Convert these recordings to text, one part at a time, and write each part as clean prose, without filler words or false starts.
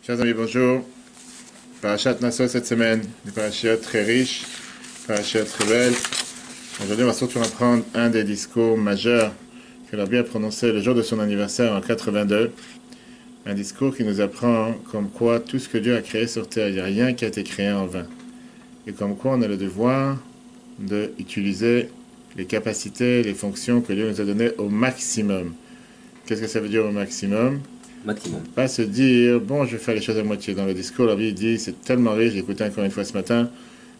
Chers amis, bonjour. Parashat Naso cette semaine, une parashat très riche, parashat très belle. Aujourd'hui, on va surtout apprendre un des discours majeurs que l'Arbi a prononcé le jour de son anniversaire en 82. Un discours qui nous apprend comme quoi tout ce que Dieu a créé sur terre, il n'y a rien qui a été créé en vain. Et comme quoi on a le devoir d'utiliser les capacités, les fonctions que Dieu nous a données au maximum. Qu'est-ce que ça veut dire au maximum? Maximum. Pas se dire, bon, je vais faire les choses à moitié. Dans le discours, la vie dit, c'est tellement riche, j'ai écouté encore une fois ce matin,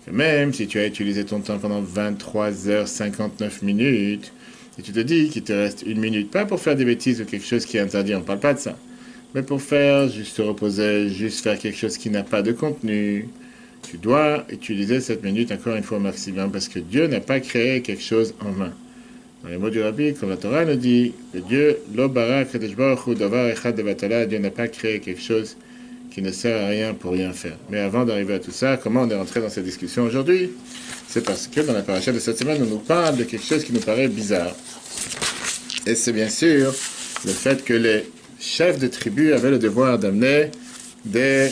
que même si tu as utilisé ton temps pendant 23h59 minutes, et tu te dis qu'il te reste une minute, pas pour faire des bêtises ou quelque chose qui est interdit, on ne parle pas de ça, mais pour faire, juste se reposer, juste faire quelque chose qui n'a pas de contenu, tu dois utiliser cette minute encore une fois au maximum, parce que Dieu n'a pas créé quelque chose en vain. Dans les mots du Rabbi, comme la Torah nous dit, que Dieu, Dieu n'a pas créé quelque chose qui ne sert à rien pour rien faire. Mais avant d'arriver à tout ça, comment on est rentré dans cette discussion aujourd'hui? C'est parce que dans la paracha de cette semaine, on nous parle de quelque chose qui nous paraît bizarre. Et c'est bien sûr le fait que les chefs de tribu avaient le devoir d'amener des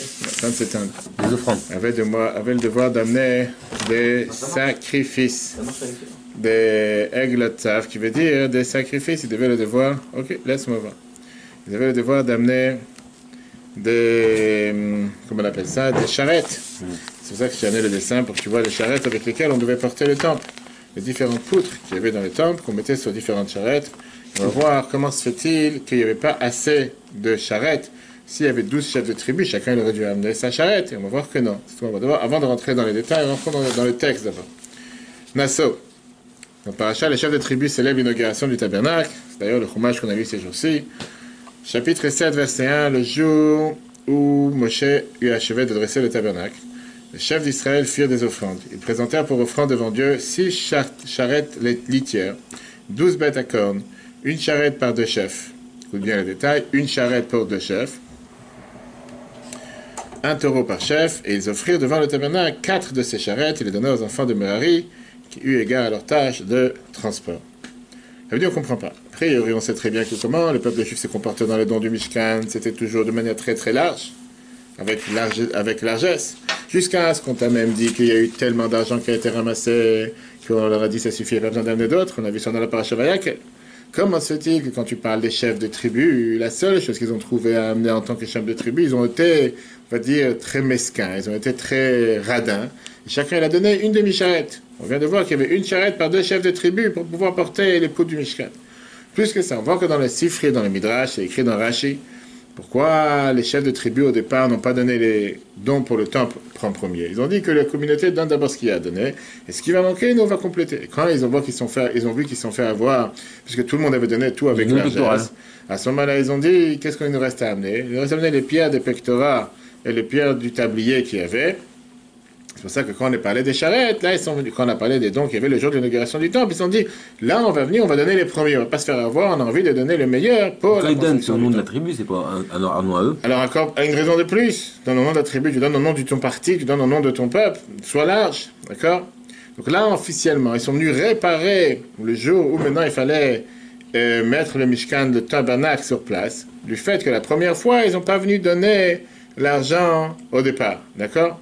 offrandes. Avaient le devoir d'amener des sacrifices. Des Eglotav, qui veut dire des sacrifices. Ils avaient le devoir, ok, laisse-moi voir. Ils avaient le devoir d'amener des, comment on appelle ça, des charrettes. C'est pour ça que j'ai amené le dessin pour que tu vois les charrettes avec lesquelles on devait porter le temple. Les différentes poutres qu'il y avait dans le temple, qu'on mettait sur différentes charrettes. On va voir comment se fait-il qu'il n'y avait pas assez de charrettes. S'il y avait 12 chefs de tribu, chacun aurait dû amener sa charrette. Et on va voir que non. On va devoir, avant de rentrer dans les détails, rentrons dans le texte d'abord. Nassau. Donc, paracha, les chefs de tribu célèbrent l'inauguration du tabernacle. C'est d'ailleurs le chumash qu'on a vu ces jours-ci. Chapitre 7, verset 1, le jour où Moshe eut achevé de dresser le tabernacle, les chefs d'Israël firent des offrandes. Ils présentèrent pour offrande devant Dieu 6 charrettes litières, 12 bêtes à cornes, une charrette par 2 chefs. Écoute bien le détail, une charrette pour 2 chefs, un taureau par chef, et ils offrirent devant le tabernacle 4 de ces charrettes et les donnèrent aux enfants de Merari, qui eut égard à leur tâche de transport. Ça veut dire qu'on ne comprend pas. Après, on sait très bien que comment le peuple juif s'est comporté dans les dons du Mishkan, c'était toujours de manière très très large, avec largesse, jusqu'à ce qu'on t'a même dit qu'il y a eu tellement d'argent qui a été ramassé, qu'on leur a dit ça suffit, il n'y a pas besoin d'amener d'autres, on a vu ça dans la paracha Vayakel. Comment se fait-il que quand tu parles des chefs de tribu, la seule chose qu'ils ont trouvé à amener en tant que chefs de tribu, ils ont été, on va dire, très mesquins, ils ont été très radins, et chacun il a donné une demi-charrette. On vient de voir qu'il y avait une charrette par 2 chefs de tribu pour pouvoir porter les poutres du Mishkan. Plus que ça, on voit que dans le Sifri, dans le Midrash, c'est écrit dans Rashi, pourquoi les chefs de tribu au départ n'ont pas donné les dons pour le temple en premier. Ils ont dit que la communauté donne d'abord ce qu'il y a à donner, et ce qui va manquer, nous on va compléter. Et quand ils ont vu qu'ils sont fait avoir, puisque tout le monde avait donné tout avec largesse, à ce moment-là, ils ont dit, qu'est-ce qu'il nous reste à amener? Il nous reste à amener les pierres des pectorats et les pierres du tablier qu'il y avait. C'est pour ça que quand on a parlé des charrettes, là, quand on a parlé des dons qu'il y avait le jour de l'inauguration du temple, ils se sont dit, là, on va venir, on va donner les premiers, on va pas se faire avoir, on a envie de donner le meilleur pour la construction. Quand ils donnent, c'est au nom de la tribu, c'est pas un nom à eux. Alors encore, une raison de plus, dans le nom de la tribu, tu donnes au nom de ton parti, tu donnes au nom de ton peuple, sois large, d'accord? Donc là, officiellement, ils sont venus réparer le jour où maintenant il fallait mettre le Mishkan, le tabernacle sur place, du fait que la première fois, ils n'ont pas venu donner l'argent au départ, d'accord?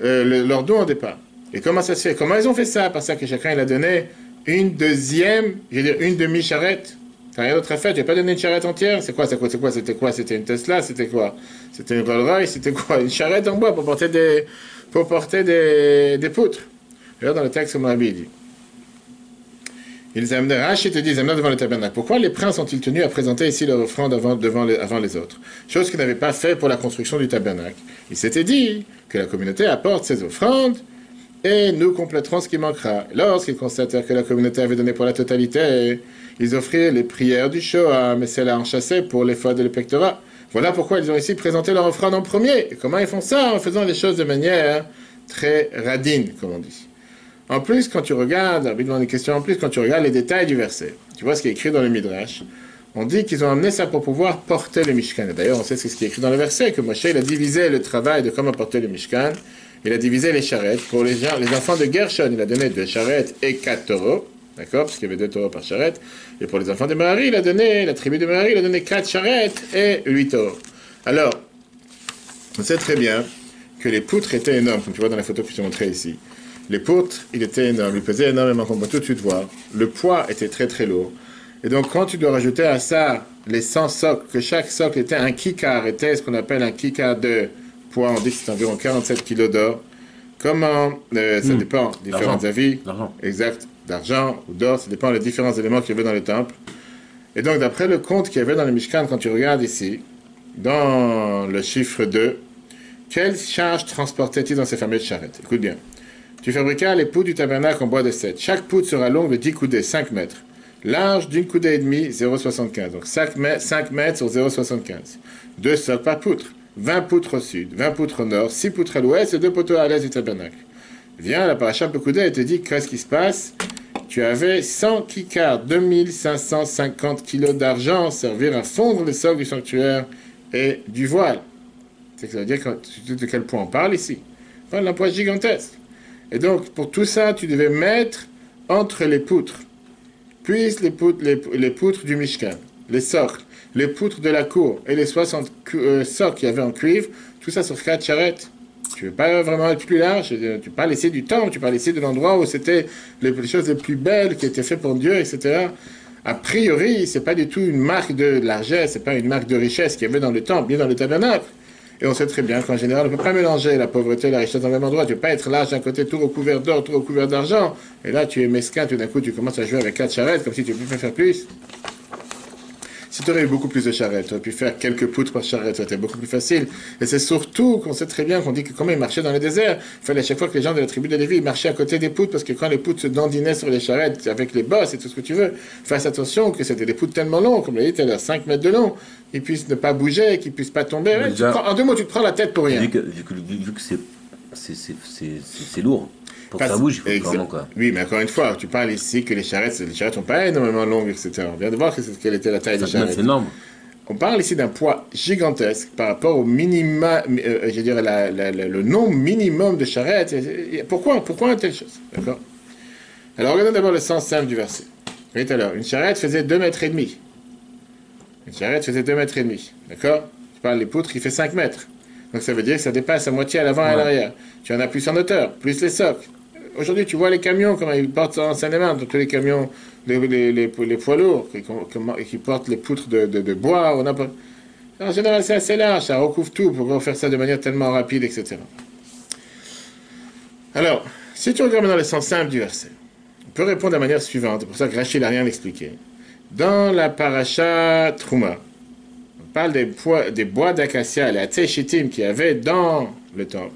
Leur don au départ. Et comment ça se fait? Comment ils ont fait ça? Parce que chacun il a donné une demi-charrette. T'as rien d'autre à faire? Tu n'as pas donné une charrette entière? C'était quoi? C'était une Tesla? C'était quoi? C'était une Rolls-Royce? C'était quoi? Une charrette en bois pour porter des poutres. Regarde dans le texte, comme Rabbi dit. Ils amenaient, Rashi te dit, ils amenaient devant le tabernacle. Pourquoi les princes ont-ils tenu à présenter ici leur offrande avant les autres? Chose qu'ils n'avaient pas fait pour la construction du tabernacle. Ils s'étaient dit que la communauté apporte ses offrandes et nous compléterons ce qui manquera. Lorsqu'ils constatèrent que la communauté avait donné pour la totalité, ils offrirent les prières du Shoah, mais celles-là enchâssées pour les fautes et le pectorat. Voilà pourquoi ils ont ici présenté leur offrande en premier. Et comment ils font ça? En faisant les choses de manière très radine, comme on dit. En plus, quand tu regardes, quand tu regardes les détails du verset, tu vois ce qui est écrit dans le Midrash, on dit qu'ils ont amené ça pour pouvoir porter le Mishkan. D'ailleurs, on sait ce qui est écrit dans le verset, que Moshe il a divisé le travail de comment porter le Mishkan, il a divisé les charrettes. Pour les enfants de Gershon, il a donné 2 charrettes et 4 taureaux, d'accord, parce qu'il y avait 2 taureaux par charrette. Et pour les enfants de Merari, la tribu de Merari, il a donné 4 charrettes et 8 taureaux. Alors, On sait très bien que les poutres étaient énormes, comme tu vois dans la photo que je t'ai montrée ici. Les poutres, il était énorme, il pesait énormément, comme on peut tout de suite voir. Le poids était très très lourd. Et donc, quand tu dois rajouter à ça les 100 socles, que chaque socle était un kikar, était ce qu'on appelle un kikar de poids, on dit que c'est environ 47 kilos d'or. Comment, ça dépend, différents avis. Exact, d'argent ou d'or, ça dépend des différents éléments qu'il y avait dans le temple. Et donc, d'après le compte qu'il y avait dans le Mishkan, quand tu regardes ici, dans le chiffre 2, quelle charge transportait-il dans ces fameuses charrettes? Écoute bien. Tu fabriquas les poutres du tabernacle en bois de cèdre. Chaque poutre sera longue de 10 coudées, 5 mètres. Large d'une coudée et demie, 0,75. Donc 5 mètres sur 0,75. 2 socles par poutre. 20 poutres au sud, 20 poutres au nord, 6 poutres à l'ouest et 2 poteaux à l'est du tabernacle. Viens, la paracha Pekouda, et te dit qu'est-ce qui se passe? Tu avais 100 kikars, 2550 kilos d'argent servir à fondre le socle du sanctuaire et du voile. C'est que ça veut dire de quel point on parle ici. On parle d'un poids gigantesque. Et donc, pour tout ça, tu devais mettre entre les poutres, puis les poutres du Mishkan, les socles, les poutres de la cour et les 60 socles qu'il y avait en cuivre, tout ça sur 4 charrettes. Tu ne veux pas vraiment être plus large, tu ne veux pas laisser du temps, tu ne veux pas laisser de l'endroit où c'était les choses les plus belles qui étaient faites pour Dieu, etc. A priori, ce n'est pas du tout une marque de largesse, ce n'est pas une marque de richesse qu'il y avait dans le temple, bien dans le tabernacle. Et on sait très bien qu'en général, on ne peut pas mélanger la pauvreté et la richesse dans le même endroit. Tu ne peux pas être large d'un côté, tout recouvert d'or, tout recouvert d'argent. Et là, tu es mesquin, tout d'un coup, tu commences à jouer avec 4 charrettes, comme si tu pouvais faire plus. Si tu aurais eu beaucoup plus de charrettes, tu aurais pu faire quelques poutres par charrette, ça aurait été beaucoup plus facile. Et c'est surtout qu'on sait très bien qu'on dit que comment ils marchaient dans le désert, il fallait à chaque fois que les gens de la tribu de Lévi marchaient à côté des poutres, parce que quand les poutres se dandinaient sur les charrettes avec les bosses et tout ce que tu veux, fasse attention que c'était des poutres tellement longues, comme l'a dit tout à l'heure, 5 mètres de long, qu'ils puissent ne pas bouger, qu'ils puissent pas tomber. Ouais, en 2 mots, tu te prends la tête pour rien. Vu que c'est lourd. Pour que ça bouge, il faut vraiment quoi. Oui, mais encore une fois, tu parles ici que les charrettes sont pas énormément longues, etc. On vient de voir quelle était la taille des charrettes. C'est énorme. On parle ici d'un poids gigantesque par rapport au minima, je dirais le nombre minimum de charrettes. Pourquoi une telle chose? D'accord. Alors regardons d'abord le sens simple du verset. Oui, tout à l'heure, une charrette faisait 2 mètres et demi. Une charrette faisait 2 mètres et demi. D'accord. Tu parles des poutres qui fait 5 mètres. Donc ça veut dire que ça dépasse à moitié à l'avant et à l'arrière. Tu en as plus en hauteur, plus les socles. Aujourd'hui, tu vois les camions, comment ils portent en Seine-et-Marne, tous les camions, les poids lourds, qui portent les poutres de bois. En général, c'est assez large, ça recouvre tout pour faire ça de manière tellement rapide, etc. Alors, si tu regardes dans le sens simple du verset, on peut répondre de la manière suivante, c'est pour ça que Rachid n'a rien expliqué. Dans la paracha Trouma, on parle des bois d'acacia, les Hatzei-Shittim qu'il y avait dans le temple.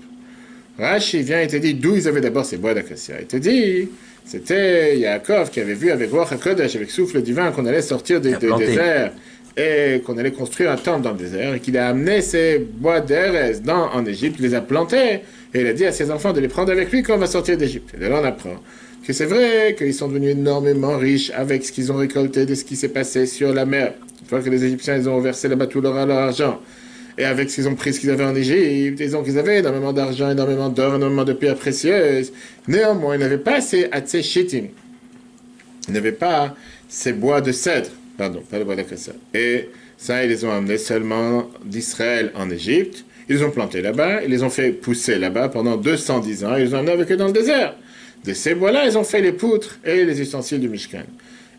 Rashi vient et te dit d'où ils avaient d'abord ces bois d'acacia. Il te dit, c'était Yaakov qui avait vu avec Ruach HaKodesh, avec souffle divin, qu'on allait sortir du désert et qu'on allait construire un temple dans le désert et qu'il a amené ces bois d'Erez en Égypte, il les a plantés et il a dit à ses enfants de les prendre avec lui quand on va sortir d'Égypte. Et de là on apprend que c'est vrai qu'ils sont devenus énormément riches avec ce qu'ils ont récolté de ce qui s'est passé sur la mer. Une fois que les Égyptiens ils ont versé là-bas tout leur argent. Et avec ce qu'ils ont pris, ce qu'ils avaient en Égypte, ils avaient énormément d'argent, énormément d'or, énormément de pierres précieuses. Néanmoins, ils n'avaient pas ces Hatzei-Shittim. Ils n'avaient pas ces bois de cèdre. Pardon, pas le bois d'acacia. Et ça, ils les ont amenés seulement d'Israël en Égypte. Ils les ont plantés là-bas, ils les ont fait pousser là-bas pendant 210 ans. Ils les ont amenés avec eux dans le désert. De ces bois-là, ils ont fait les poutres et les ustensiles du Mishkan.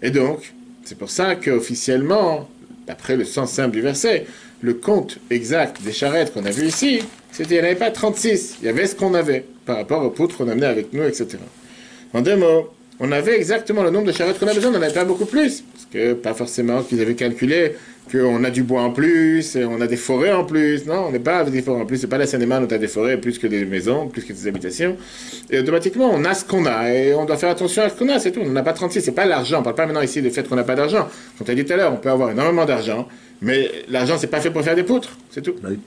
Et donc, c'est pour ça qu'officiellement, d'après le sens simple du verset, le compte exact des charrettes qu'on a vu ici, c'était qu'il n'y en avait pas 36. Il y avait ce qu'on avait par rapport aux poutres qu'on amenait avec nous, etc. En 2 mots, on avait exactement le nombre de charrettes qu'on a besoin, on n'en avait pas beaucoup plus. Parce que pas forcément qu'ils avaient calculé qu'on a du bois en plus, et on a des forêts en plus. Non, on n'est pas avec des forêts en plus. C'est pas la Seine-et-Marne où tu as des forêts plus que des maisons, plus que des habitations. Et automatiquement, on a ce qu'on a. Et on doit faire attention à ce qu'on a, c'est tout. On n'a pas 36. C'est pas l'argent. On ne parle pas maintenant ici du fait qu'on n'a pas d'argent. Comme tu as dit tout à l'heure, on peut avoir énormément d'argent. Mais l'argent, c'est pas fait pour faire des poutres. C'est tout. Oui.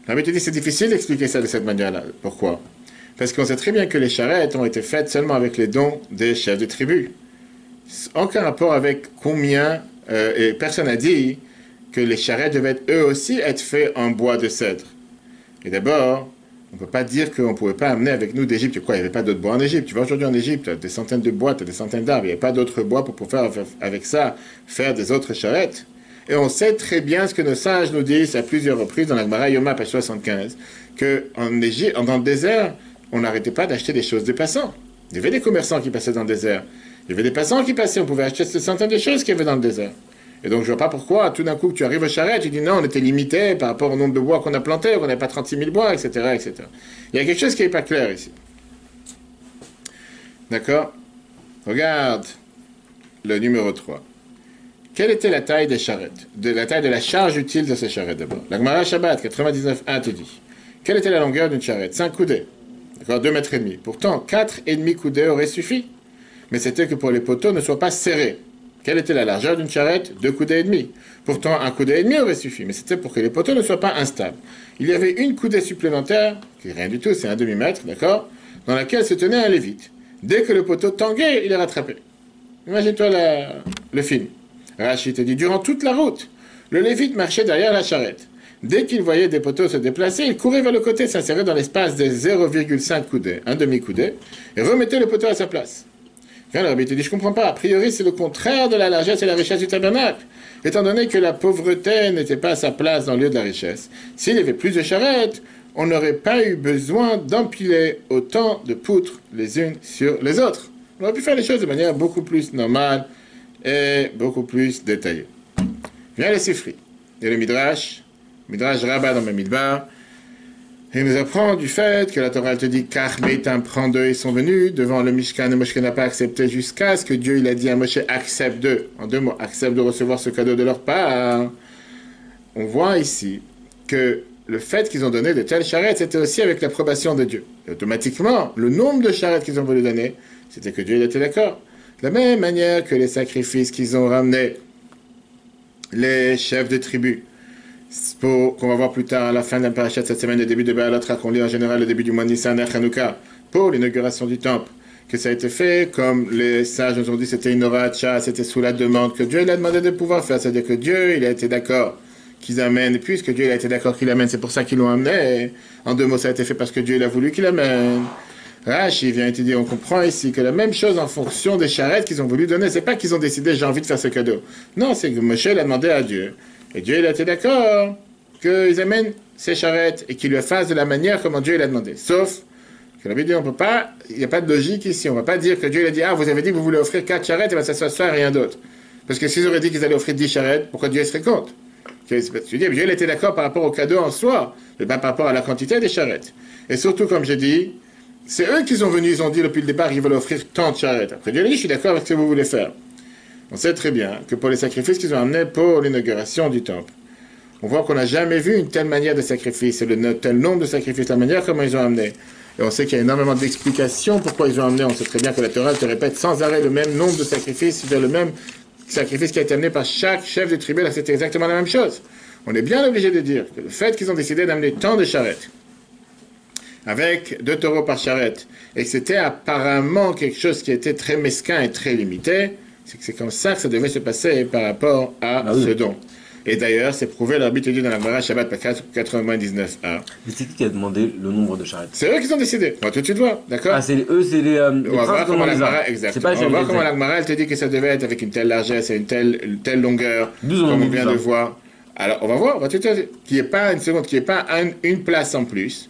Alors, tu dis, c'est difficile d'expliquer ça de cette manière-là. Pourquoi? Parce qu'on sait très bien que les charrettes ont été faites seulement avec les dons des chefs de tribu. Aucun rapport avec combien, et personne n'a dit que les charrettes devaient eux aussi être faites en bois de cèdre. Et d'abord, on ne peut pas dire qu'on ne pouvait pas amener avec nous d'Égypte. Quoi, il n'y avait pas d'autres bois en Égypte. Tu vas aujourd'hui en Égypte, tu as des centaines de bois, tu as des centaines d'arbres. Il n'y avait pas d'autres bois pour faire avec ça, faire des autres charrettes. Et on sait très bien ce que nos sages nous disent à plusieurs reprises dans la Gemara Yoma, page 75, qu'en Égypte, dans le désert, on n'arrêtait pas d'acheter des choses des passants. Il y avait des commerçants qui passaient dans le désert. Il y avait des passants qui passaient, on pouvait acheter ces centaines de choses qu'il y avait dans le désert. Et donc je ne vois pas pourquoi, tout d'un coup, que tu arrives aux charrettes, tu dis non, on était limité par rapport au nombre de bois qu'on a plantés, qu'on n'avait pas 36 000 bois, etc., etc. Il y a quelque chose qui n'est pas clair ici. D'accord? Regarde le numéro 3. Quelle était la taille des charrettes? La taille de la charge utile de ces charrettes d'abord. La Gemara Shabbat 99.1 te dit. Quelle était la longueur d'une charrette? 5 coudées. D'accord, 2,5 mètres. Pourtant, 4,5 coudées auraient suffi. Mais c'était que pour les poteaux ne soient pas serrés. Quelle était la largeur d'une charrette? 2 coudées et demi. Pourtant, 1 coudé et demi aurait suffi. Mais c'était pour que les poteaux ne soient pas instables. Il y avait une coudée supplémentaire, qui est rien du tout, c'est un demi-mètre, d'accord, dans laquelle se tenait un lévite. Dès que le poteau tanguait, il est rattrapé. Imagine-toi le film. Rachid te dit, durant toute la route, le lévite marchait derrière la charrette. Dès qu'il voyait des poteaux se déplacer, il courait vers le côté, s'insérait dans l'espace de 0,5 coudées, un demi-coudé, et remettait le poteau à sa place. Viens, le rabbi te dit, je comprends pas. A priori, c'est le contraire de la largesse et la richesse du tabernacle. Étant donné que la pauvreté n'était pas à sa place dans le lieu de la richesse, s'il y avait plus de charrettes, on n'aurait pas eu besoin d'empiler autant de poutres les unes sur les autres. On aurait pu faire les choses de manière beaucoup plus normale et beaucoup plus détaillée. Viens les Sifri. Et le Midrash Rabbah dans le Midbar, il nous apprend du fait que la Torah te dit car Meitam prend d'eux, ils sont venus devant le Mishkan et Moshe n'a pas accepté jusqu'à ce que Dieu il a dit à Moshe accepte d'eux. En 2 mots, accepte de recevoir ce cadeau de leur part. On voit ici que le fait qu'ils ont donné de telles charrettes, c'était aussi avec l'approbation de Dieu. Et automatiquement, le nombre de charrettes qu'ils ont voulu donner, c'était que Dieu il était d'accord. De la même manière que les sacrifices qu'ils ont ramenés, les chefs de tribus, qu'on va voir plus tard à la fin de la parasha de cette semaine, le début de Béalatra, qu'on lit en général le début du mois de Nissan et Hanouka, pour l'inauguration du temple, que ça a été fait, comme les sages nous ont dit, c'était une oracha, c'était sous la demande que Dieu il a demandé de pouvoir faire, c'est-à-dire que Dieu il a été d'accord qu'ils amènent, et puisque Dieu il a été d'accord qu'il amène, c'est pour ça qu'ils l'ont amené. En 2 mots, ça a été fait parce que Dieu il a voulu qu'il amène. Rashi vient te dire, on comprend ici que la même chose en fonction des charrettes qu'ils ont voulu donner, c'est pas qu'ils ont décidé j'ai envie de faire ce cadeau. Non, c'est que Moshe l'a demandé à Dieu. Et Dieu il a été d'accord qu'ils amènent ces charrettes et qu'ils le fassent de la manière comment Dieu il a demandé. Sauf que la Bible dit on peut pas, il n'y a pas de logique ici. On va pas dire que Dieu il a dit ah vous avez dit que vous voulez offrir 4 charrettes et bien ça se passe ça rien d'autre. Parce que s'ils auraient dit qu'ils allaient offrir 10 charrettes, pourquoi Dieu serait contre? Tu dis Dieu il était d'accord par rapport au cadeau en soi, mais pas par rapport à la quantité des charrettes. Et surtout comme j'ai dit, c'est eux qui sont venus, ils ont dit depuis le départ qu'ils veulent offrir tant de charrettes. Après Dieu a dit je suis d'accord avec ce que vous voulez faire. On sait très bien que pour les sacrifices qu'ils ont amenés pour l'inauguration du temple, on voit qu'on n'a jamais vu une telle manière de sacrifice, et tel nombre de sacrifices, la manière comment ils ont amené. Et on sait qu'il y a énormément d'explications pourquoi ils ont amené. On sait très bien que la Torah te répète sans arrêt le même nombre de sacrifices, le même sacrifice qui a été amené par chaque chef de tribu. Là, c'était exactement la même chose. On est bien obligé de dire que le fait qu'ils ont décidé d'amener tant de charrettes, avec 2 taureaux par charrette, et que c'était apparemment quelque chose qui était très mesquin et très limité, c'est que c'est comme ça que ça devait se passer par rapport à ce don. Et d'ailleurs, c'est prouvé, l'arbitre dit dans la Gemara Shabbat 99a. Mais c'est qui a demandé le nombre de charrettes? C'est eux qui ont décidé. On va tout de suite voir, d'accord? Ah, c'est eux, c'est les on va voir comment la Gemara, exactement. On va voir comment la Gemara, elle te dit que ça devait être avec une telle largesse et une telle longueur, comme on vient de voir. Alors, on va voir, on va tout de suite, qu'il n'y ait pas une seconde, qu'il n'y ait pas une place en plus.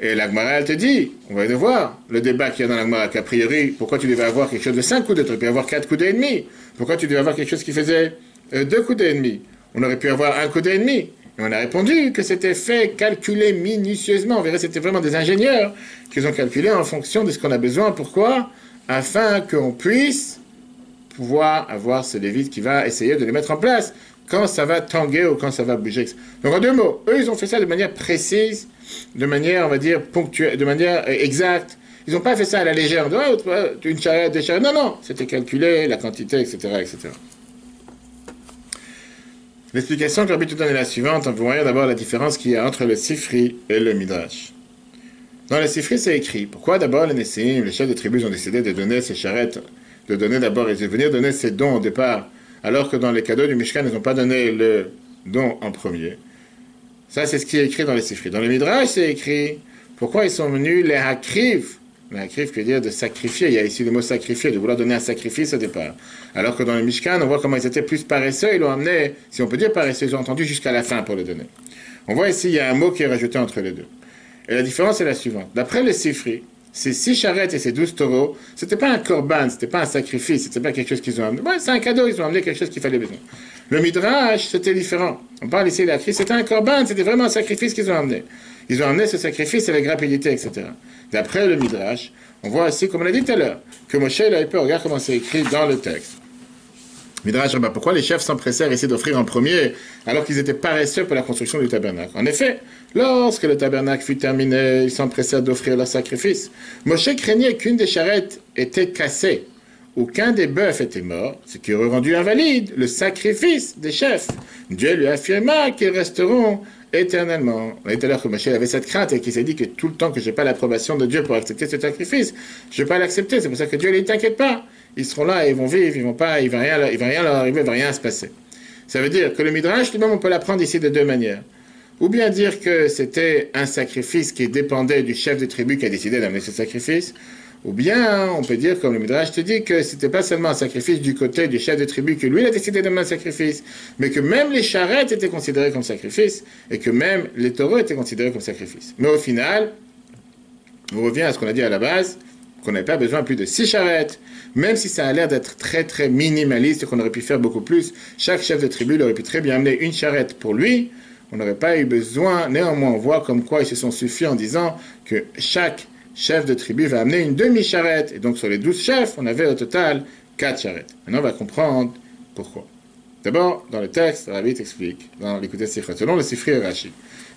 Et la Gemara, elle te dit, on va voir le débat qu'il y a dans la Gemara, qu'a priori, pourquoi tu devais avoir quelque chose de 5 coudées, tu aurais pu avoir 4 coudées et demi. Pourquoi tu devais avoir quelque chose qui faisait 2 coudées et demi? On aurait pu avoir 1 coudé et demi. Et on a répondu que c'était fait, calculé minutieusement. On verrait que c'était vraiment des ingénieurs qui ont calculé en fonction de ce qu'on a besoin. Pourquoi? Afin qu'on puisse pouvoir avoir ce lévite qui va essayer de les mettre en place quand ça va tanguer ou quand ça va bouger. Donc en 2 mots, eux ils ont fait ça de manière précise, de manière, on va dire, ponctuelle, de manière exacte. Ils n'ont pas fait ça à la légère, une charrette, des charrettes. Non, non, c'était calculé, la quantité, etc., etc. L'explication que l'arbitre donne est la suivante. On peut voir d'abord la différence qu'il y a entre le Sifri et le Midrash. Dans le Sifri, c'est écrit. Pourquoi d'abord les Nessim, les chefs de tribus ont décidé de donner ces charrettes, de donner d'abord et de venir donner ces dons au départ, alors que dans les cadeaux du Mishkan, ils n'ont pas donné le don en premier. Ça, c'est ce qui est écrit dans les Sifri. Dans le Midrash, c'est écrit pourquoi ils sont venus les Hakriv Makrif veut dire de sacrifier. Il y a ici le mot sacrifier, de vouloir donner un sacrifice au départ. Alors que dans le Mishkan, on voit comment ils étaient plus paresseux. Ils l'ont amené, si on peut dire paresseux, ils ont entendu jusqu'à la fin pour le donner. On voit ici, il y a un mot qui est rajouté entre les deux. Et la différence est la suivante. D'après le Sifri, ces 6 charrettes et ces 12 taureaux, c'était pas un korban, c'était pas un sacrifice, c'était pas quelque chose qu'ils ont amené. Ouais, c'est un cadeau, ils ont amené quelque chose qu'il fallait besoin. Le Midrash, c'était différent. On parle ici de la crise, c'était un korban, c'était vraiment un sacrifice qu'ils ont amené. Ils ont amené ce sacrifice avec rapidité, etc. D'après le Midrash, on voit aussi, comme on l'a dit tout à l'heure, que Moshe, il avait peur. Regarde comment c'est écrit dans le texte. Midrash, pourquoi les chefs s'empressèrent ici d'offrir en premier alors qu'ils étaient paresseux pour la construction du tabernacle? En effet, lorsque le tabernacle fut terminé, ils s'empressèrent d'offrir leur sacrifice. Moshe craignait qu'une des charrettes était cassée ou qu'un des bœufs était mort, ce qui aurait rendu invalide le sacrifice des chefs. Dieu lui affirma qu'ils resteront éternellement. On a dit tout à l'heure que Moshe avait cette crainte et qu'il s'est dit que tout le temps que je n'ai pas l'approbation de Dieu pour accepter ce sacrifice, je ne vais pas l'accepter. C'est pour ça que Dieu ne t'inquiète pas. Ils seront là et ils vont vivre, il ne va rien leur arriver, il ne va rien se passer. Ça veut dire que le Midrash, lui-même, on peut l'apprendre ici de deux manières. Ou bien dire que c'était un sacrifice qui dépendait du chef de tribu qui a décidé d'amener ce sacrifice, ou bien on peut dire, comme le Midrash te dit, que c'était pas seulement un sacrifice du côté du chef de tribu que lui il a décidé d'amener un sacrifice, mais que même les charrettes étaient considérées comme sacrifice, et que même les taureaux étaient considérés comme sacrifice. Mais au final, on revient à ce qu'on a dit à la base, qu'on n'avait pas besoin de plus de 6 charrettes, même si ça a l'air d'être très très minimaliste et qu'on aurait pu faire beaucoup plus. Chaque chef de tribu il aurait pu très bien amener une charrette pour lui, on n'aurait pas eu besoin. Néanmoins, on voit comme quoi ils se sont suffis en disant que chaque chef de tribu va amener une demi-charrette. Et donc sur les 12 chefs, on avait au total 4 charrettes. Maintenant, on va comprendre pourquoi. D'abord, dans le texte, Rabbi t'explique, dans l'écoute Sichot, selon le Sifri et Rashi,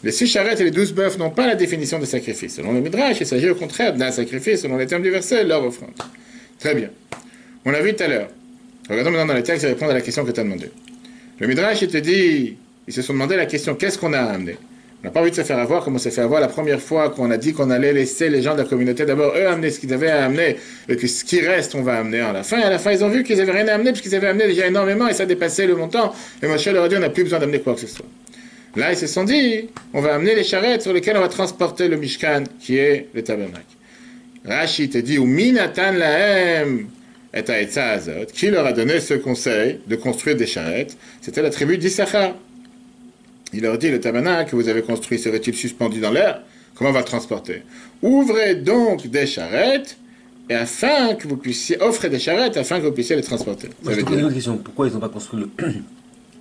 les 6 charrettes et les 12 bœufs n'ont pas la définition de sacrifice. Selon le Midrash, il s'agit au contraire d'un sacrifice, selon les termes du verset, leur offrande. Très bien. On l'a vu tout à l'heure. Regardons maintenant dans le texte et répondre à la question que tu as demandée. Le Midrash, il te dit, ils se sont demandé la question, qu'est-ce qu'on a amené? On n'a pas envie de se faire avoir comme on s'est fait avoir la première fois qu'on a dit qu'on allait laisser les gens de la communauté d'abord eux amener ce qu'ils avaient à amener et que ce qui reste on va amener à la fin. Et à la fin ils ont vu qu'ils n'avaient rien à amener puisqu'ils avaient amené déjà énormément et ça dépassait le montant. Et Moshe leur a dit on n'a plus besoin d'amener quoi que ce soit. Là ils se sont dit on va amener les charrettes sur lesquelles on va transporter le Mishkan qui est le tabernacle. Rashi te dit ou minatan lahem et aetza azot. Qui leur a donné ce conseil de construire des charrettes? C'était la tribu d'Issachar. Il leur dit, le tabernacle que vous avez construit serait-il suspendu dans l'air? Comment on va le transporter? Ouvrez donc des charrettes, et afin que vous puissiez offrir des charrettes, afin que vous puissiez les transporter. Moi, je te pose une autre question. Pourquoi ils n'ont pas construit le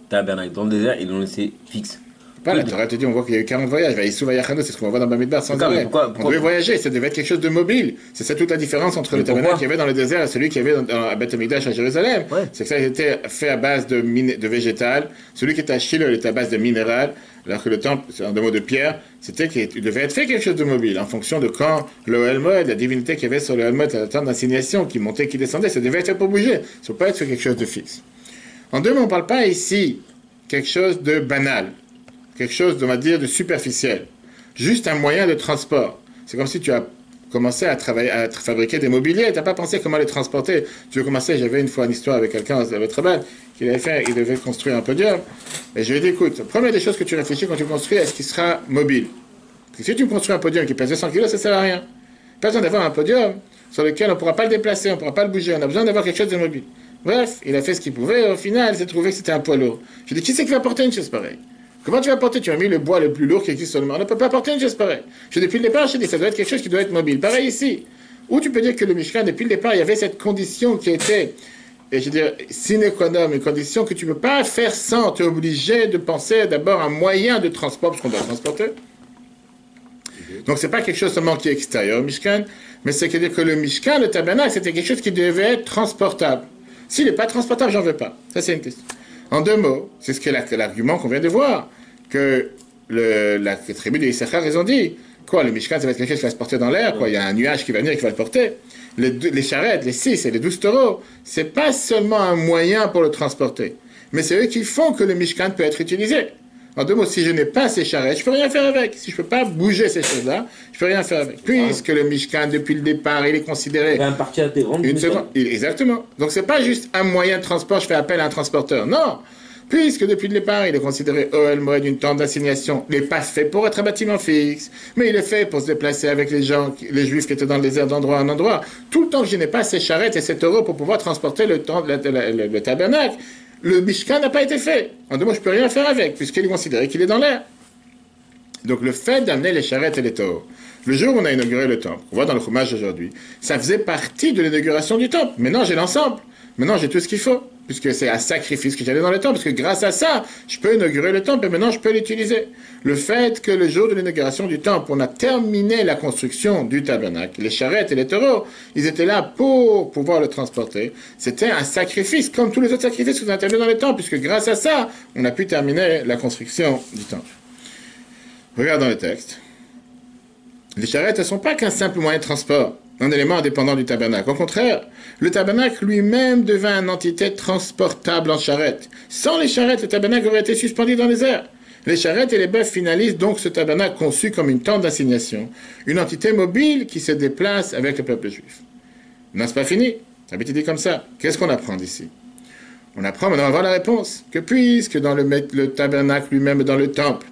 tabernacle dans le désert et ils l'ont laissé fixe? Pas la Torah te dit, on voit qu'il y a eu 40 voyages. C'est ce qu'on va voir dans Bamidbar sans arrêt. On devait voyager, ça devait être quelque chose de mobile. C'est ça toute la différence entre le tabernacle qu'il y avait dans le désert et celui qu'il y avait à Beth Amikdash à Jérusalem. Ouais. C'est que ça était fait à base de végétal. Celui qui était à Shiloh était à base de minéral. Alors que le temple, en deux mots de pierre, c'était qu'il devait être fait quelque chose de mobile en fonction de quand le Ohel Moed, la divinité qu'il y avait sur le Ohel Moed à la temps d'assignation, qui montait, qui descendait, ça devait être fait pour bouger. Ça ne peut pas être fait quelque chose de fixe. En deux mots, on ne parle pas ici quelque chose de banal. Quelque chose, on va dire, de superficiel. Juste un moyen de transport. C'est comme si tu as commencé à travailler, à fabriquer des mobiliers, tu n'as pas pensé comment les transporter. Tu veux commencer, j'avais une fois une histoire avec quelqu'un à Betraban, qu'il avait fait, il devait construire un podium. Et je lui ai dit, écoute, la première des choses que tu réfléchis quand tu construis, est-ce qu'il sera mobile? Parce que si tu construis un podium qui pèse 200 kg, ça ne sert à rien. Pas besoin d'avoir un podium sur lequel on ne pourra pas le déplacer, on ne pourra pas le bouger, on a besoin d'avoir quelque chose de mobile. Bref, il a fait ce qu'il pouvait, et au final, il s'est trouvé que c'était un poids lourd. Je lui ai dit, qui c'est qui va porter une chose pareille? Comment tu vas porter? Tu as mis le bois le plus lourd qui existe sur le monde. On ne peut pas porter une chose pareille. Depuis le départ, je dis, ça doit être quelque chose qui doit être mobile. Pareil ici. Ou tu peux dire que le Mishkan, depuis le départ, il y avait cette condition qui était, et je veux dire, sine qua non, une condition que tu ne peux pas faire sans. Tu es obligé de penser d'abord à un moyen de transport, parce qu'on doit transporter. Donc, ce n'est pas quelque chose seulement qui est extérieur au Mishkan, mais c'est dire que le Mishkan, le tabernacle, c'était quelque chose qui devait être transportable. S'il n'est pas transportable, j'en veux pas. Ça, c'est une question. En deux mots, c'est ce qu'est l'argument qu'on vient de voir, que la tribu des Issachar, ils ont dit, quoi, le Mishkan, ça va être quelque chose qui va se porter dans l'air, quoi, il y a un nuage qui va venir et qui va le porter. Les charrettes, les 6 et les 12 taureaux, c'est pas seulement un moyen pour le transporter, mais c'est eux qui font que le Mishkan peut être utilisé. En deux mots, si je n'ai pas ces charrettes, je ne peux rien faire avec. Si je ne peux pas bouger ces choses-là, je ne peux rien faire avec. Puisque le Mishkan, depuis le départ, il est considéré... C'est un partie intégrante du Mishkan. Exactement. Donc, ce n'est pas juste un moyen de transport, je fais appel à un transporteur. Non. puisque depuis le départ, il est considéré Ohel Moed, une tente d'assignation, il n'est pas fait pour être un bâtiment fixe, mais il est fait pour se déplacer avec les gens, les juifs qui étaient dans le désert d'endroit en endroit, tout le temps que je n'ai pas ces charrettes et ces taureaux pour pouvoir transporter le tabernacle, le Mishkan n'a pas été fait. En deux mots, je ne peux rien faire avec, puisqu'il est considéré qu'il est dans l'air. Donc le fait d'amener les charrettes et les taureaux, le jour où on a inauguré le temple, on voit dans le Chumash aujourd'hui, ça faisait partie de l'inauguration du temple. Maintenant, j'ai l'ensemble. Maintenant, j'ai tout ce qu'il faut, puisque c'est un sacrifice que j'allais dans le temple, parce que grâce à ça, je peux inaugurer le temple et maintenant, je peux l'utiliser. Le fait que le jour de l'inauguration du temple, on a terminé la construction du tabernacle, les charrettes et les taureaux, ils étaient là pour pouvoir le transporter. C'était un sacrifice, comme tous les autres sacrifices que nous avons terminés dans le temple, puisque grâce à ça, on a pu terminer la construction du temple. Regarde dans le texte. Les charrettes ne sont pas qu'un simple moyen de transport, un élément indépendant du tabernacle. Au contraire, le tabernacle lui-même devint une entité transportable en charrette. Sans les charrettes, le tabernacle aurait été suspendu dans les airs. Les charrettes et les bœufs finalisent donc ce tabernacle conçu comme une tente d'assignation, une entité mobile qui se déplace avec le peuple juif. Non, c'est pas fini. Ça a été dit comme ça. Qu'est-ce qu'on apprend d'ici? On apprend, maintenant on va voir la réponse, que puisque dans le tabernacle lui-même, dans le temple,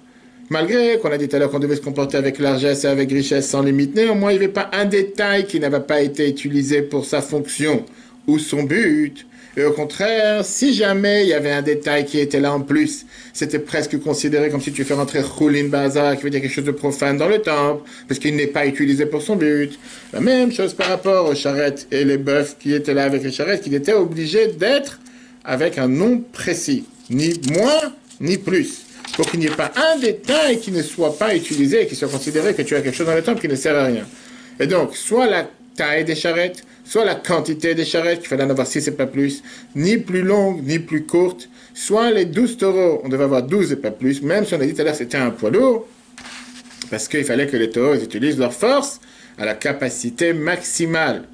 malgré qu'on a dit tout à l'heure qu'on devait se comporter avec largesse et avec richesse sans limite, néanmoins, il n'y avait pas un détail qui n'avait pas été utilisé pour sa fonction ou son but. Et au contraire, si jamais il y avait un détail qui était là en plus, c'était presque considéré comme si tu fais rentrer Choulin Bazar, qui veut dire quelque chose de profane dans le temple, parce qu'il n'est pas utilisé pour son but. La même chose par rapport aux charrettes et les bœufs qui étaient là avec les charrettes, qui étaient obligés d'être avec un nom précis, ni moins, ni plus. Pour qu'il n'y ait pas un détail qui ne soit pas utilisé et qui soit considéré que tu as quelque chose dans le temple qui ne sert à rien. Et donc, soit la taille des charrettes, soit la quantité des charrettes, qu'il fallait en avoir 6 et pas plus, ni plus longue, ni plus courte, soit les 12 taureaux, on devait avoir 12 et pas plus, même si on a dit tout à l'heure que c'était un poids lourd, parce qu'il fallait que les taureaux utilisent leur force à la capacité maximale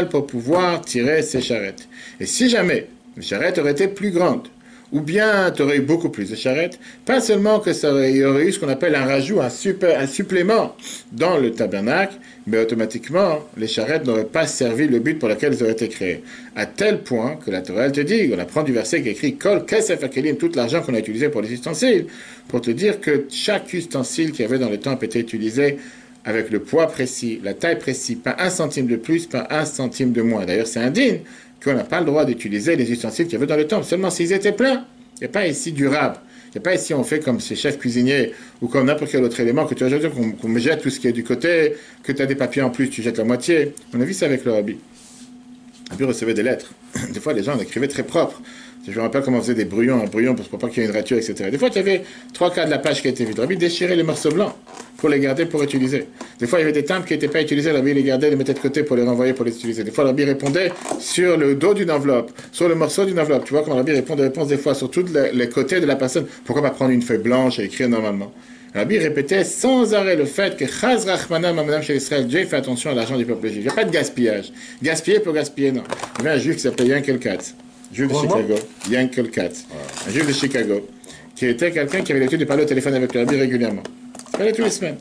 pour pouvoir tirer ces charrettes. Et si jamais les charrettes auraient été plus grandes, ou bien tu aurais eu beaucoup plus de charrettes, pas seulement que il y aurait eu ce qu'on appelle un rajout, un supplément dans le tabernacle, mais automatiquement, les charrettes n'auraient pas servi le but pour lequel elles auraient été créées. À tel point que la Torah, elle te dit, on apprend du verset qui écrit « Kol kesef hakelim » tout l'argent qu'on a utilisé pour les ustensiles, pour te dire que chaque ustensile qu'il y avait dans le temple était utilisé avec le poids précis, la taille précise, pas 1 centime de plus, pas 1 centime de moins. D'ailleurs, c'est indigne qu'on n'a pas le droit d'utiliser les ustensiles qu'il y avait dans le temple, seulement s'ils étaient pleins. Il n'y a pas ici durable. Il n'y a pas ici on fait comme ces chefs cuisiniers ou comme n'importe quel autre élément que tu as dit qu'on me jette tout ce qui est du côté, que tu as des papiers en plus, tu jettes la moitié. On a vu ça avec le rabbi. Le rabbi recevait des lettres. Des fois, les gens en écrivaient très propre. Je me rappelle comment on faisait des brouillons, un brouillon pour pas qu'il y ait une rature, etc. Des fois, tu avais 3/4 de la page qui était vide. Le rabbi déchirait les morceaux blancs pour les garder, pour utiliser. Des fois, il y avait des timbres qui n'étaient pas utilisés. Le rabbi les gardait, les mettait de côté pour les renvoyer, pour les utiliser. Des fois, le rabbi répondait sur le dos d'une enveloppe, sur le morceau d'une enveloppe. Tu vois comment le rabbi répond des réponses des fois sur tous les côtés de la personne. Pourquoi pas prendre une feuille blanche et écrire normalement? Le rabbi répétait sans arrêt le fait que Chaz Rachmanam, madame chez Israël, Dieu fait attention à l'argent du peuple juif. Il n'y a pas de gaspillage. Gaspiller pour gaspiller, non. Il y avait un juif qui s'appelait Yankel Katz. Juif de Chicago, Yankel Katz, un juif de Chicago, qui était quelqu'un qui avait l'habitude de parler au téléphone avec le rabbi régulièrement. Il parlait tous les semaines.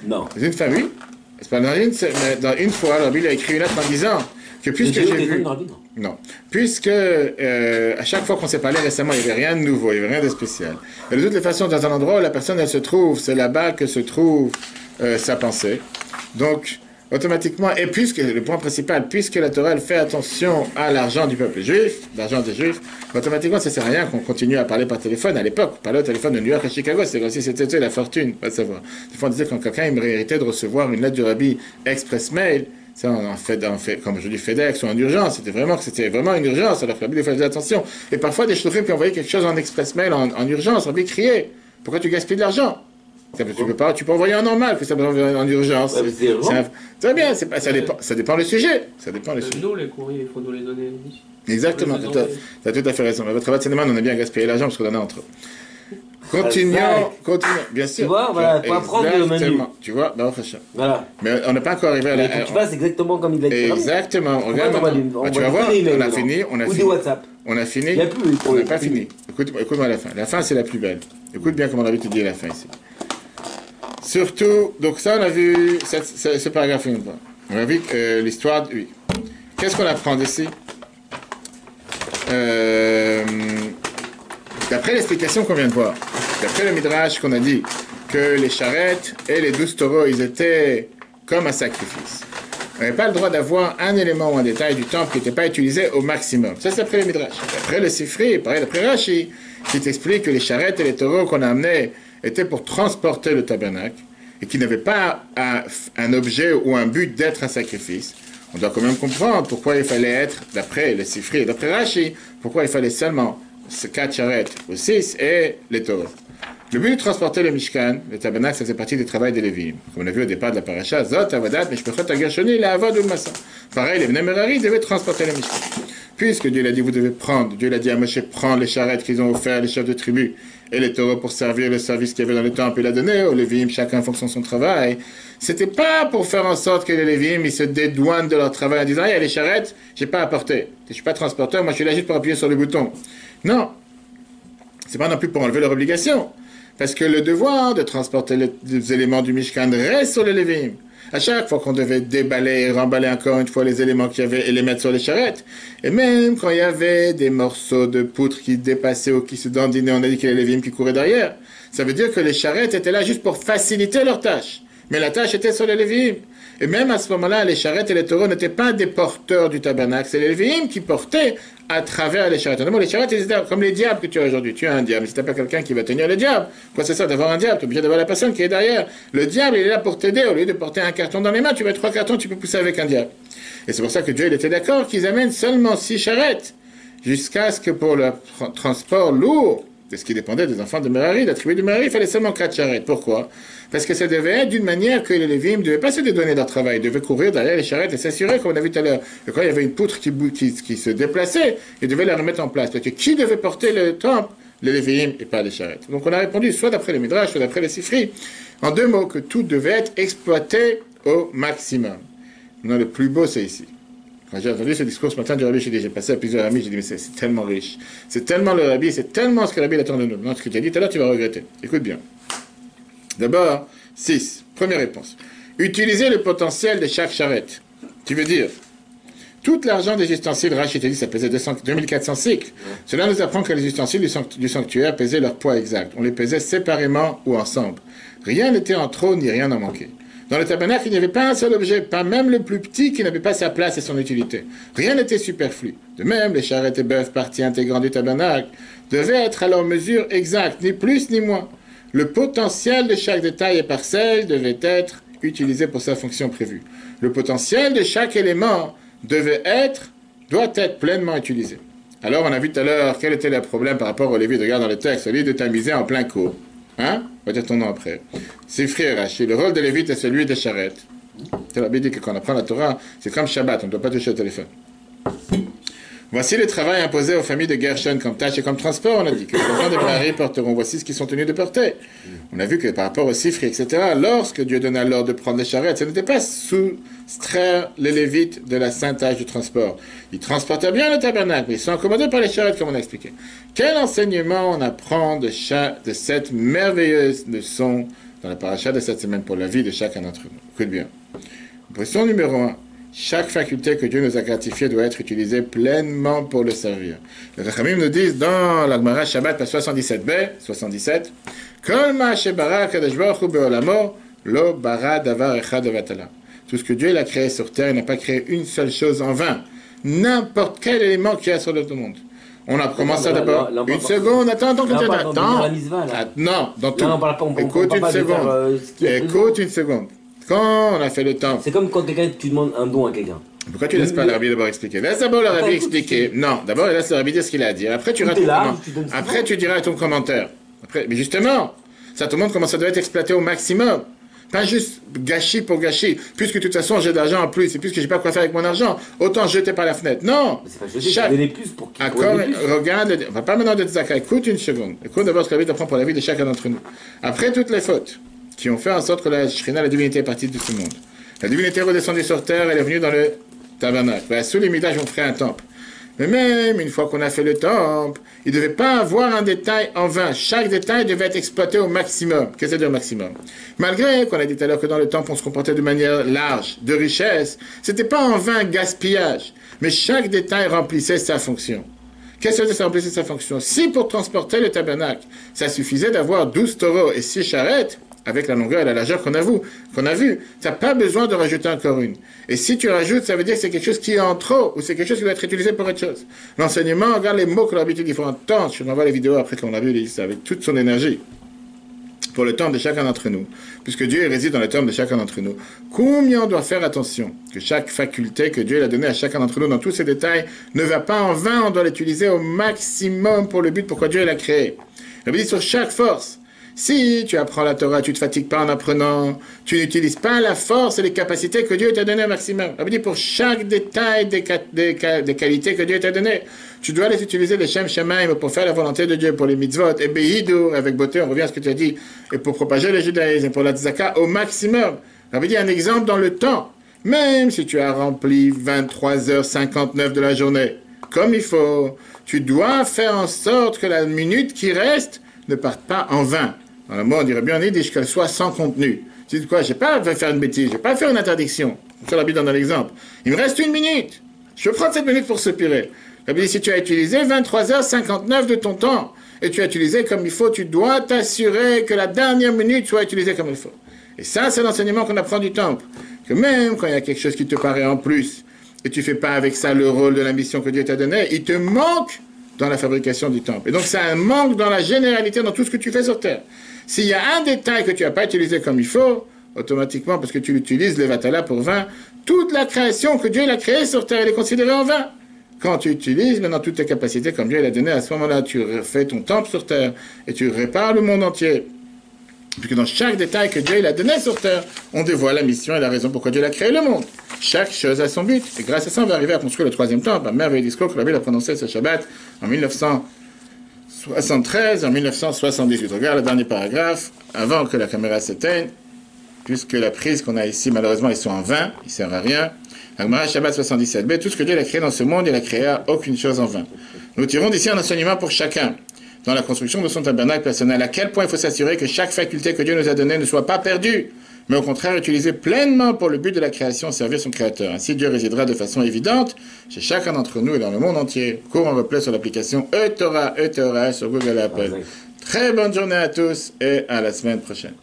Non. Dans une famille, dans une fois, le rabbi lui a écrit une lettre en disant que puisque j'ai vu... Non. Puisque à chaque fois qu'on s'est parlé récemment, il n'y avait rien de nouveau, il n'y avait rien de spécial. Et de toutes les façons, dans un endroit où la personne, elle se trouve, c'est là-bas que se trouve sa pensée. Donc, automatiquement, et puisque, le point principal, puisque la Torah, elle fait attention à l'argent du peuple juif, l'argent des juifs, automatiquement, ça ne sert à rien qu'on continue à parler par téléphone. À l'époque, on parlait au téléphone de New York à Chicago, c'est comme si c'était la fortune, pas savoir. Des fois, on disait quand quelqu'un il méritait de recevoir une lettre du rabbi express mail, ça, on en fait, comme je dis, FedEx ou en urgence, c'était vraiment une urgence, alors que le rabbi, il faisait attention. Et parfois, des shluchim qui envoyaient quelque chose en express mail, en urgence, le rabbi criait, pourquoi tu gaspilles de l'argent? Tu peux envoyer en normal, que ça peut envoyer en urgence. Ouais, très bien, ça dépend le sujet. Nous, les courriers, il faut nous les donner ici. Exactement, tu as tout à fait raison. Mais votre travail de cinéma, on a bien gaspillé l'argent parce qu'on en a entre eux. Continuons, bien sûr. Tu vois, voilà, il faut apprendre le menu. Tu vois, voilà. Mais on n'est pas encore arrivé à la... Tu fasses exactement comme il l'a dit. Exactement, regarde, tu vas voir, on a fini. Ou des WhatsApp. On a fini. Il n'y a plus. On n'a pas fini. Écoute-moi la fin. La fin, c'est la plus belle. Écoute bien comment on avait étudié la fin ici. Surtout, donc ça, on a vu ce paragraphe une fois. On a vu l'histoire, oui. Qu'est-ce qu'on apprend d'ici? D'après l'explication qu'on vient de voir, d'après le Midrash qu'on a dit, que les charrettes et les 12 taureaux, ils étaient comme un sacrifice. On n'avait pas le droit d'avoir un élément ou un détail du temple qui n'était pas utilisé au maximum. Ça, c'est après le Midrash. Après le Sifri, pareil, d'après Rashi, qui t'explique que les charrettes et les taureaux qu'on a amenés étaient pour transporter le tabernacle et qui n'avaient pas un objet ou un but d'être un sacrifice. On doit quand même comprendre pourquoi il fallait être, d'après le Sifri et d'après Rashi, pourquoi il fallait seulement 4 charrettes ou 6 et les taureaux. Le but de transporter le Mishkan, le tabernacle, ça faisait partie du travail des Lévi'im. Comme on a vu au départ de la paracha, Zot, Avadat, Mishpechot, Agershoni, la Avad ou Massa. Pareil, les Bnei Merari devaient transporter le Mishkan. Puisque Dieu l'a dit, vous devez prendre, Dieu l'a dit à Moshe, prendre les charrettes qu'ils ont offertes, les chefs de tribu, et les taureaux pour servir le service qu'il y avait dans le temple, il a donné aux Lévi'im, chacun en fonction de son travail. C'était pas pour faire en sorte que les Lévi'im, ils se dédouanent de leur travail en disant, il y a les charrettes, j'ai pas apporté. Je suis pas transporteur, moi je suis là juste pour appuyer sur le bouton. Non. C'est pas non plus pour enlever leur obligation. Parce que le devoir de transporter les éléments du Mishkan reste sur les Lévi'im. À chaque fois qu'on devait déballer et remballer encore une fois les éléments qu'il y avait et les mettre sur les charrettes, et même quand il y avait des morceaux de poutre qui dépassaient ou qui se dandinaient, on a dit qu'il y avait les Lévi'im qui couraient derrière. Ça veut dire que les charrettes étaient là juste pour faciliter leur tâche. Mais la tâche était sur les Lévi'im. Et même à ce moment-là, les charrettes et les taureaux n'étaient pas des porteurs du tabernacle. C'est les Lévi'im qui portaient à travers les charrettes. Les charrettes, ils étaient comme les diables que tu as aujourd'hui. Tu as un diable. Si tu n'as pas quelqu'un qui va tenir le diable, quoi c'est ça d'avoir un diable? Tu es obligé d'avoir la personne qui est derrière. Le diable, il est là pour t'aider. Au lieu de porter un carton dans les mains, tu mets 3 cartons, tu peux pousser avec un diable. Et c'est pour ça que Dieu il était d'accord qu'ils amènent seulement 6 charrettes. Jusqu'à ce que pour le transport lourd, de ce qui dépendait des enfants de Merari, de la tribu de Merari, il fallait seulement 4 charrettes. Pourquoi? Parce que ça devait être d'une manière que les Lévi'im ne devaient pas se dédouaner leur travail, ils devaient courir derrière les charrettes et s'assurer, comme on a vu tout à l'heure, que quand il y avait une poutre qui se déplaçait, ils devaient la remettre en place. Parce que qui devait porter le temple? Les Lévi'im et pas les charrettes. Donc on a répondu soit d'après le Midrash, soit d'après le Sifri, en 2 mots, que tout devait être exploité au maximum. Non, le plus beau, c'est ici. Quand j'ai entendu ce discours ce matin du Rabbi, j'ai passé à plusieurs amis, j'ai dit, mais c'est tellement riche. C'est tellement le Rabbi, c'est tellement ce que le Rabbi attend de nous. Non, ce que tu as dit tout à l'heure, tu vas regretter. Écoute bien. D'abord, 6. Première réponse. Utiliser le potentiel de chaque charrette. Tu veux dire, tout l'argent des ustensiles, Rachid a dit, ça pesait 2400 cycles. Cela nous apprend que les ustensiles du sanctuaire pesaient leur poids exact. On les pesait séparément ou ensemble. Rien n'était en trop, ni rien n'en manquait. Dans le tabernacle, il n'y avait pas un seul objet, pas même le plus petit qui n'avait pas sa place et son utilité. Rien n'était superflu. De même, les charrettes et bœufs, partie intégrante du tabernacle, devaient être à leur mesure exacte, ni plus ni moins. Le potentiel de chaque détail et parcelle devait être utilisé pour sa fonction prévue. Le potentiel de chaque élément doit être pleinement utilisé. Alors, on a vu tout à l'heure quel était le problème par rapport au Lévite. Regarde dans le texte, au lieu de tamiser en plein cours. Hein? On va dire ton nom après. C'est frère Rachid. Le rôle de Lévite est celui des charrettes. C'est la Bible dit que quand on apprend la Torah, c'est comme Shabbat, on ne doit pas toucher au téléphone. Voici le travail imposé aux familles de Gershon comme tâche et comme transport. On a dit que les enfants de Merari porteront. Voici ce qu'ils sont tenus de porter. On a vu que par rapport aux Sifri, etc., lorsque Dieu donna l'ordre de prendre les charrettes, ce n'était pas soustraire les Lévites de la sainte tâche du transport. Ils transportaient bien le tabernacle, mais ils sont accommodés par les charrettes, comme on a expliqué. Quel enseignement on apprend de cette merveilleuse leçon dans la paracha de cette semaine pour la vie de chacun d'entre nous? Écoute bien. Leçon numéro 1. Chaque faculté que Dieu nous a gratifiée doit être utilisée pleinement pour le servir. Les Rachamim nous disent dans la Gemara Shabbat, page 77b, 77, Kol ma shebara kadosh baruch hu be'olamo, lo bara davar echad avatala. Tout ce que Dieu a créé sur terre, il n'a pas créé une seule chose en vain. N'importe quel élément qu'il y a sur le monde. On a commencé d'abord. Une seconde, attends, non, dans tout. Écoute une seconde. Écoute une seconde. Quand on a fait le temps. C'est comme quand tu demandes un don à quelqu'un. Pourquoi tu laisses pas le Rabbi d'abord expliquer? Laisse d'abord le Rabbi expliquer. Non, d'abord laisse le Rabbi dire ce qu'il a à dire. Après tu diras ton commentaire. Après, mais justement, ça te montre comment ça doit être exploité au maximum. Pas juste gâchis pour gâchis. Puisque de toute façon j'ai de l'argent en plus, et puisque j'ai pas quoi faire avec mon argent, autant jeter par la fenêtre. Non. C'est pas jeter, donner plus pour qui. Regarde, on va pas maintenant de Tzaka. Écoute une seconde. Écoute d'abord ce que le Rabbi t'apprend pour la vie de chacun d'entre nous. Après toutes les fautes qui ont fait en sorte que la Shrina, la divinité, est partie de ce monde. La divinité est redescendue sur terre, elle est venue dans le tabernacle. Sous les midages, on ferait un temple. Mais même une fois qu'on a fait le temple, il ne devait pas avoir un détail en vain. Chaque détail devait être exploité au maximum. Qu'est-ce que c'est dire au maximum? Malgré qu'on a dit tout à l'heure que dans le temple, on se comportait de manière large, de richesse, ce n'était pas en vain gaspillage. Mais chaque détail remplissait sa fonction. Qu'est-ce que ça remplissait sa fonction? Si pour transporter le tabernacle, ça suffisait d'avoir 12 taureaux et 6 charrettes, avec la longueur et la largeur qu'on a vu, tu n'as pas besoin de rajouter encore une. Et si tu rajoutes, ça veut dire que c'est quelque chose qui est en trop, ou c'est quelque chose qui doit être utilisé pour autre chose. L'enseignement, regarde les mots que l'habitude il faut entendre. Je renvoie les vidéos après qu'on l'a vu, avec toute son énergie. Pour le temps de chacun d'entre nous, puisque Dieu réside dans le temps de chacun d'entre nous. Combien on doit faire attention que chaque faculté que Dieu a donnée à chacun d'entre nous dans tous ces détails ne va pas en vain, on doit l'utiliser au maximum pour le but pourquoi Dieu l'a créé. Il dit sur chaque force. Si tu apprends la Torah, tu ne te fatigues pas en apprenant, tu n'utilises pas la force et les capacités que Dieu t'a données au maximum. Ça veut dire pour chaque détail des qualités que Dieu t'a données, tu dois les utiliser, les Shem Shemaim, pour faire la volonté de Dieu, pour les mitzvot, et Behidu, avec beauté, on revient à ce que tu as dit, et pour propager le judaïsme, et pour la tzaka au maximum. Ça veut dire un exemple dans le temps. Même si tu as rempli 23h59 de la journée, comme il faut, tu dois faire en sorte que la minute qui reste ne parte pas en vain. Dans le mot, on dirait bien en yiddish qu'elle soit sans contenu. Tu dis quoi? Je ne vais pas faire une bêtise, je ne vais pas faire une interdiction. Je l'habite dans l'exemple. Il me reste 1 minute. Je vais prendre cette minute pour soupirer. Ça veut dire si tu as utilisé 23h59 de ton temps et tu as utilisé comme il faut, tu dois t'assurer que la dernière minute soit utilisée comme il faut. Et ça, c'est l'enseignement qu'on apprend du temple. Que même quand il y a quelque chose qui te paraît en plus et tu ne fais pas avec ça le rôle de la mission que Dieu t'a donnée, il te manque dans la fabrication du temple. Et donc, ça a un manque dans la généralité, dans tout ce que tu fais sur terre. S'il y a un détail que tu n'as pas utilisé comme il faut, automatiquement, parce que tu l'utilises, les vatala pour 20, toute la création que Dieu a créée sur terre, elle est considérée en vain. Quand tu utilises maintenant toutes tes capacités comme Dieu l'a donné, à ce moment-là, tu refais ton temple sur terre et tu répares le monde entier. Puisque dans chaque détail que Dieu a donné sur terre, on dévoile la mission et la raison pourquoi Dieu a créé le monde. Chaque chose a son but. Et grâce à ça, on va arriver à construire le 3e temple. Un merveilleux discours que la Bible a prononcé ce Shabbat en 1973, en 1978. Regarde le dernier paragraphe, avant que la caméra s'éteigne, puisque la prise qu'on a ici, malheureusement, ils sont en vain, ils ne servent à rien. Agmara Shabbat 77b, tout ce que Dieu a créé dans ce monde, il a créé aucune chose en vain. Nous tirons d'ici un enseignement pour chacun, dans la construction de son tabernacle personnel, à quel point il faut s'assurer que chaque faculté que Dieu nous a donnée ne soit pas perdue, mais au contraire utilisée pleinement pour le but de la création, servir son Créateur. Ainsi, Dieu résidera de façon évidente chez chacun d'entre nous et dans le monde entier. Cours en replay sur l'application eTorah sur Google et Apple. Très bonne journée à tous et à la semaine prochaine.